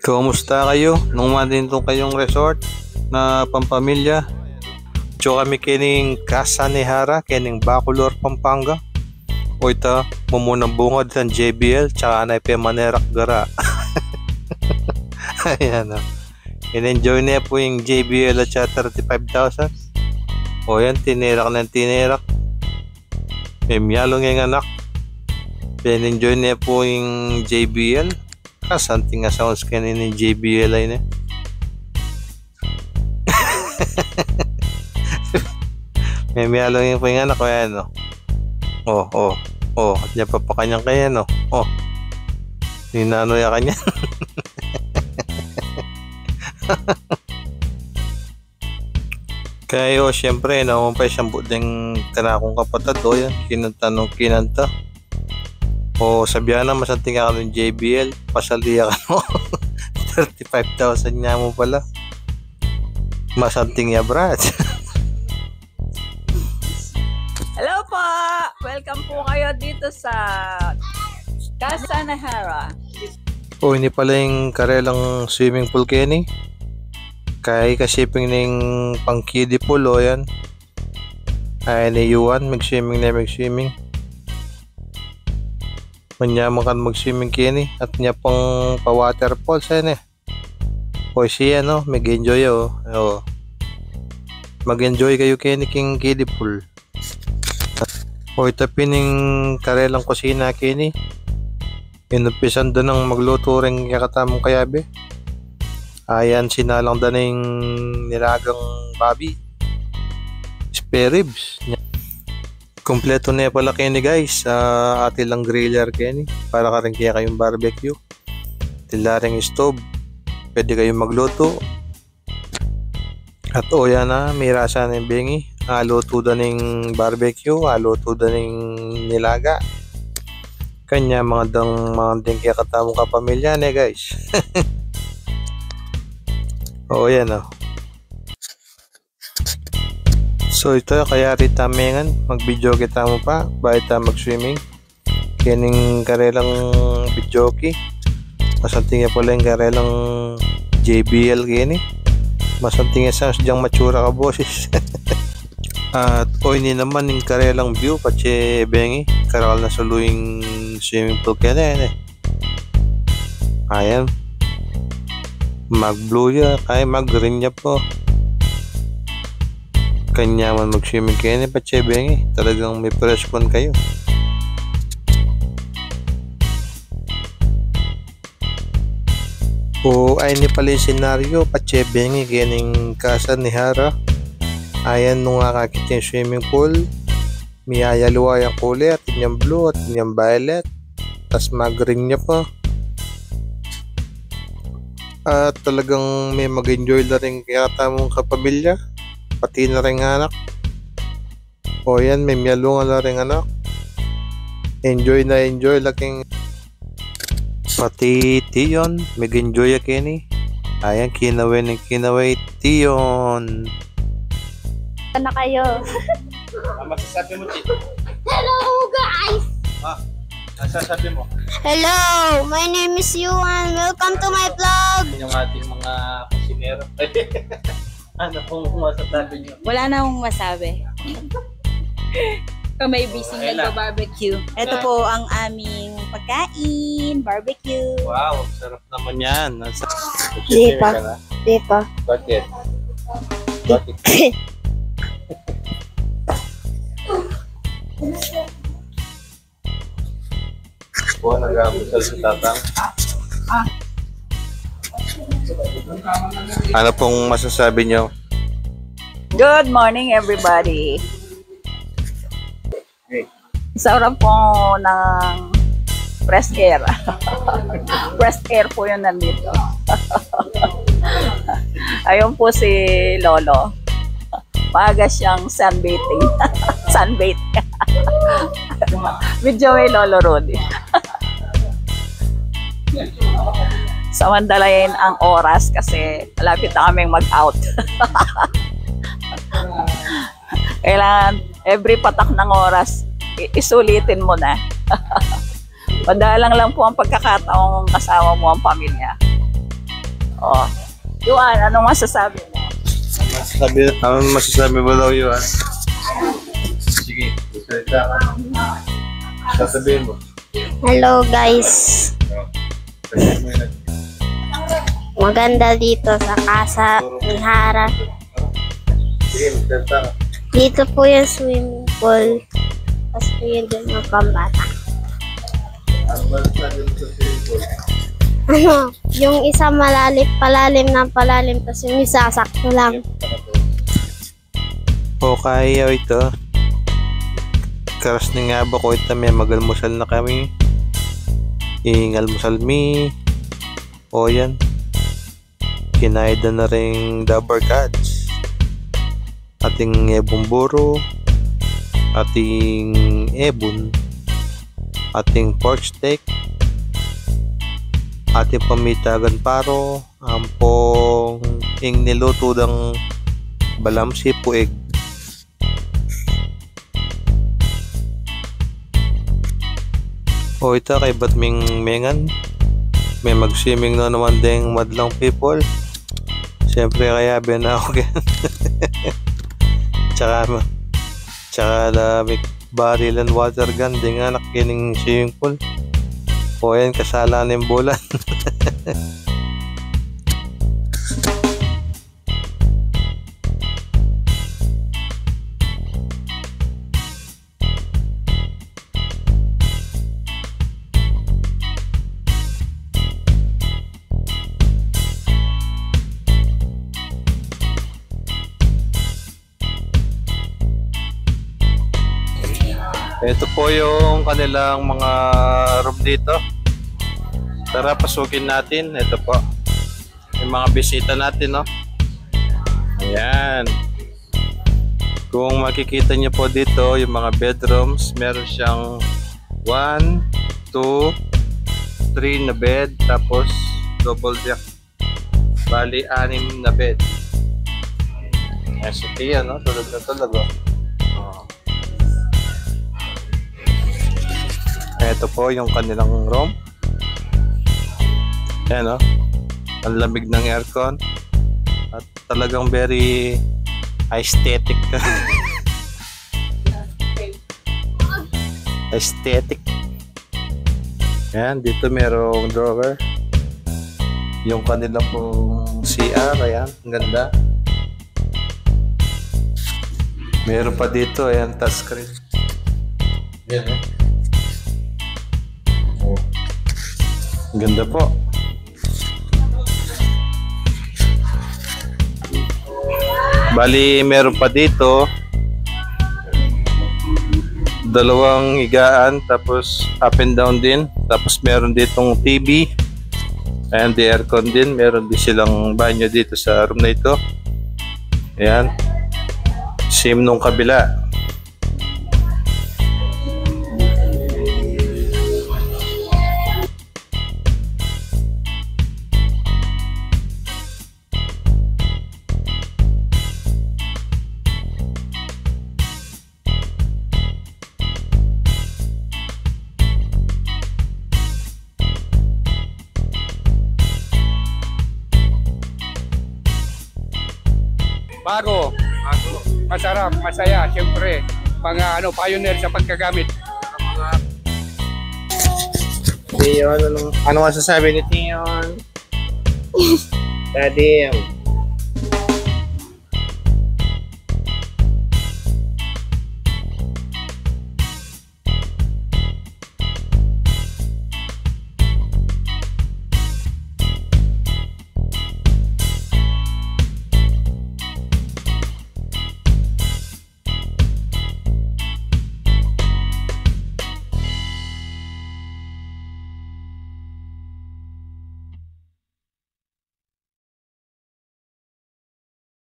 Kumusta kayo? Nung mandito kayong resort na pampamilya. Diyo kami kining Casa Nehara, kining Bacolor, Pampanga. O ito, mumunang bungod sa JBL, tsaka na Manerak Gara. Ayan o. In-enjoy niya po yung JBL at saka 35,000. O yan, tinirak ng tinirak. May miyalong yung anak. In-enjoy niya po yung JBL. Something nga sounds kanin yung JBL ay na. May miyalong yung po yung anak ko yan o. At niya papakanyang kaya no. Ninano ya kanya. Kaya syempre nakumpay siyang buding kanakong kapatid o yan. Kinanta. O sabihan na masanting ka ng JBL. Pasaliya ka no. 35,000 niya mo pala. Masanting ya brad. Hello po! Welcome po kayo dito sa Casa Nehara. Ini pala yung karelang swimming pool Kenny. Kaya kasiping ng pang kiddie pool o yan. Ay ni Yuan mag-swimming. Manyaman kan mag-swimming Kenny. At niya pang pa-waterfall yan eh. O siya no, mag-enjoy o. Mag-enjoy kayo Kenny king kiddie pool. O ito pining karelang kusina Kenny. Inupisan doon ng magluto rin kakatamong kayabe. Ayan sinalang doon ng nilagang babi. Spare ribs. Kompleto na pala Kenny guys. Ati lang griller Kenny. Para ka rin kaya kayong barbecue. Tila rin stove. Pwede kayong magluto. At o yan na. May rasa ng bengi. Haluto doon ng barbecue. Haluto doon ng nilaga. Kanya mga ding kaya katamong kapamilya na guys. Yan o. So ito kaya rita mengan mag-video kita mo pa bahita mag-swimming. Kining karelang videoki. Masanting pala yung karelang JBL kini. Masanting sa siyang matsura ka boses. At ini naman yung karelang view kasi bengi karal na suluing swimming pool kaya ayan mag blue ya kaya mag green ya po kanya man mag swimming kaya kasi bengi talagang may fresh con kayo. Ay ni pala yung senaryo kasi bengi kining Casa Nehara. Ayan nung nakakita yung swimming pool. Miyayaluwa yung kulay at yung blue at yung violet. Tapos mag-green niya pa. At talagang may mag-enjoy na rin kaya tamong kapamilya. Pati na rin anak. Yan may miyalungan na rin anak. Enjoy laking. Pati Tion. Mag-enjoy ya Kenny. Ayan kinaway Tion. Na kayo. Masasabi mo, Chit? Hello guys! Masasabi mo? Hello! My name is Yuan. Welcome to my vlog! Yung ating mga kusinero. Ano pong masasabi nyo? Wala na akong masabi. Kamay busy nagba-barbecue. Ito po ang aming pagkain. Barbecue. Wow, sarap naman yan. Di pa. Bakit? Nag-aamusal si tatang. Ano pong masasabi nyo? Good morning everybody. Sa oras po ng fresh air. Fresh air po yun nandito. Ayun po si Lolo. Maaga siyang sunbathing. Sunbath. Video may Lolo Rudy. Samantalayin ang oras kasi malapit na kaming mag-out. Kailangan every patak ng oras isulitin mo na. Madalang lang po ang pagkakataong kasama mo ang pamilya. Oh. Yuan, anong masasabi mo? Ano masasabi mo daw yun? Sige, salita ka. Sasabihin mo. Hello guys. Maganda dito sa casa ni Hara. Sige, salita ka. Dito po yung swimming pool. Tapos po yun din yung pambata. Ano masasabi mo sa swimming pool? Ano, yung isa palalim ng palalim. Tapos yung isa sakto lang. O kaya ito. Karas na nga ba ko ito, may magalmusal na kami. Ingalmusal mi. O yan. Kinayda na rin Dabber Cats. Ating ebon buro. Ating ebon. Ating pork steak. Ating pamitagan paro. Ampong ing niluto ng balamsi pueg. O ito kay Batming Mengan. May mag-swimming na naman ding madlang people. Siyempre kaya na ako yan. Tsaka may barrel and water gun. Di nga nakikining swimming pool. O yan, kasala na yung bulan. Ito po yung kanilang mga room dito. Tara, pasukin natin. Ito po. Yung mga bisita natin, no? Ayan. Kung makikita nyo po dito, yung mga bedrooms, meron siyang 1, 2, 3 na bed, tapos double deck. Bali, 6 na bed. Ayan si Tia, no? Tulog na tulog, oh. Ito po yung kanilang room. Ayan, oh. Ang lamig ng aircon. At talagang very aesthetic. Aesthetic. Ayan, dito merong drawer. Yung kanilang pong CR. Ayan, ang ganda. Meron pa dito, ayan, touchscreen. Ayan, oh. Ganda po. Bali, meron pa dito 2 higaan, tapos up and down din. Tapos meron ditong TV. Ayan, di aircon din. Meron din silang banyo dito sa room na ito. Ayan. Same nung kabila. Bago. Masarap, masaya, siyempre. Mga pioneer sa pagkagamit. Tion, ano masasabi ni Tion? Daddy,